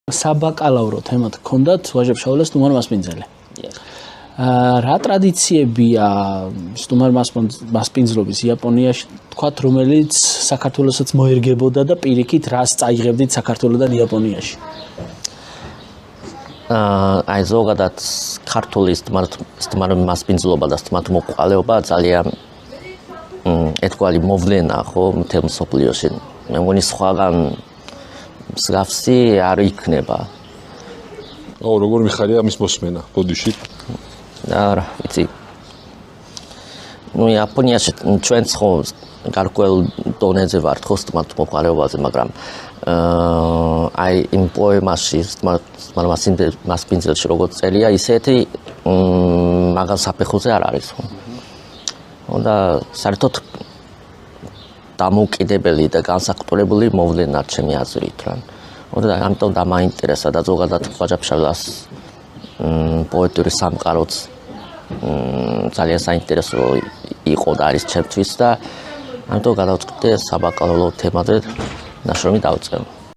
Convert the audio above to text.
საბაკალავრო თემად ჰქონდათ ვაჟა-ფშაველას სტუმარ მასპინძელი. რა ტრადიციებია სტუმარ მასპინძლობის იაპონიაში, თქვათ, რომელიც საქართველოსაც მოერგებოდა და პირიქით რას წაიღებდით საქართველოდან იაპონიაში? აი ზოგადად ქართული სტუმარ მასპინძლობა და სტუმართმოყვარეობა ძალიან ერთგვარი მოვლენა ხო მთელ მსოფლიოში. მე მგონი სხვაგან მსგავსი არ იქნება. როგორ მიხარია ამის მოსმენა ბოდიში? არა, იცი. იაპონიაში ჩვენც ხო გარკვეულ დონეზე ვართ ხო სტუმართმოყვარეობაზე, მაგრამ აი იმ პოემაში სტუმარ მასპინძელში როგორც წერია, ისეთი მაგალ საფეხურზე არ არის ხო. და საერთოდ დამოუკიდებელი და განსაკუთრებული მოვლენა ჩემი აზრით რა. და ამიტომ დამაინტერესა და ზოგადად ვაჟა-ფშაველას პოეტური სამყაროც ძალიან საინტერესო იყო და არის ჩემთვის და ამიტომ გადავწყვიტე საბაკალავრო თემაზე ნაშრომი დავწერო.